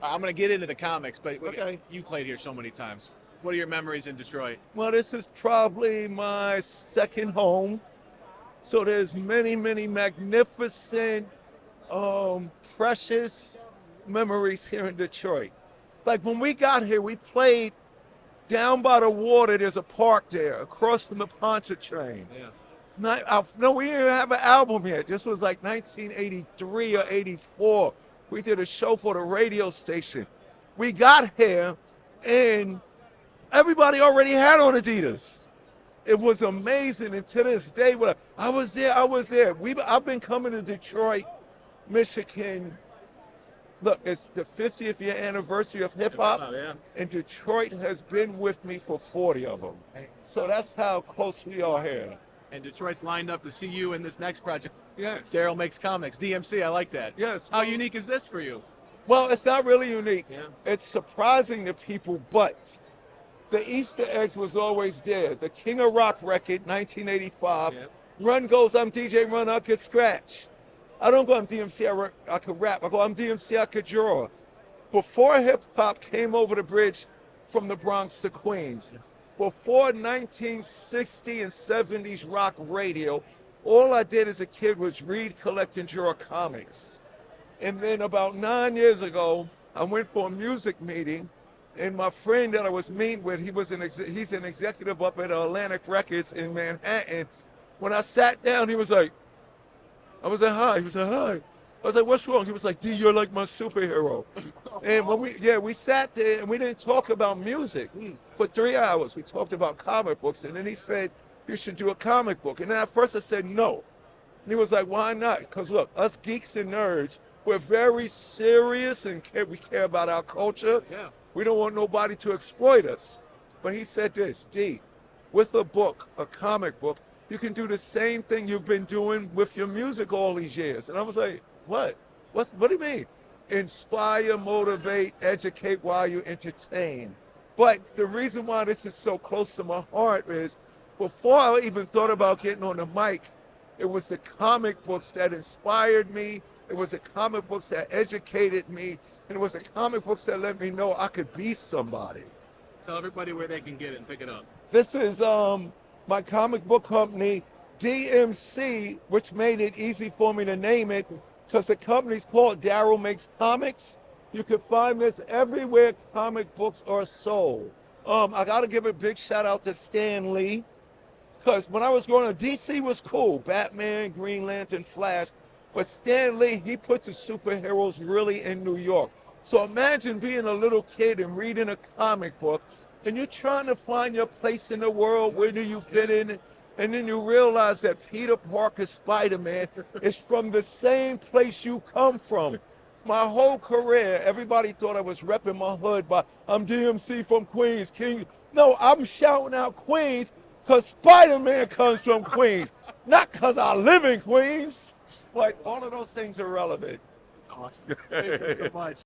I'm going to get into the comics, but Okay. you played here so many times. What are your memories in Detroit? Well, this is probably my second home. So there's many, many magnificent, precious memories here in Detroit. Like when we got here, we played down by the water. There's a park there across from the Pontchartrain. Yeah. No, we didn't have an album yet. This was like 1983 or 84. We did a show for the radio station. We got here and everybody already had on Adidas. It was amazing. And to this day, when I was there. I've been coming to Detroit, Michigan. Look, it's the 50th year anniversary of hip hop, Oh, yeah. and Detroit has been with me for 40 of them. So that's how close we are here. And Detroit's lined up to see you in this next project. Yes. Darryl Makes Comics, DMC. I like that. Yes. How unique is this for you? Well, it's not really unique. Yeah. It's surprising to people, but the Easter eggs was always there. The King of Rock record, 1985. Yeah. Run goes, I'm DJ Run, I could scratch. I don't go, I'm DMC, I could rap. I go, I'm DMC, I could draw. Before hip hop came over the bridge from the Bronx to Queens, before 1960 and 70s rock radio, all I did as a kid was read, collect, and draw comics. And then about 9 years ago, I went for a music meeting, and my friend that I was meeting with, he's an executive up at Atlantic Records in Manhattan. When I sat down, he was like, I was like, hi. He was like, hi. I was like, what's wrong? He was like, D, you're like my superhero. And when we sat there and we didn't talk about music for 3 hours. We talked about comic books. And then he said, you should do a comic book. And then at first I said, no. And he was like, why not? Because look, us geeks and nerds, we're very serious and we care about our culture. Yeah. We don't want nobody to exploit us. But he said this, D, with a book, a comic book, you can do the same thing you've been doing with your music all these years. And I was like, what? What do you mean? Inspire, motivate, educate while you entertain. But the reason why this is so close to my heart is before I even thought about getting on the mic, it was the comic books that inspired me. It was the comic books that educated me. And it was the comic books that let me know I could be somebody. Tell everybody where they can get it and pick it up. This is my comic book company, DMC, which made it easy for me to name it because the company's called Darryl Makes Comics. You can find this everywhere comic books are sold. I got to give a big shout out to Stan Lee because when I was growing up, DC was cool. Batman, Green Lantern, Flash. But Stan Lee, he put the superheroes really in New York. So imagine being a little kid and reading a comic book and you're trying to find your place in the world. Where do you fit in? And then you realize that Peter Parker Spider-Man is from the same place you come from. My whole career, everybody thought I was repping my hood, but I'm DMC from Queens, King. No, I'm shouting out Queens because Spider-Man comes from Queens, not because I live in Queens. But all of those things are relevant. It's awesome. Thank you so much.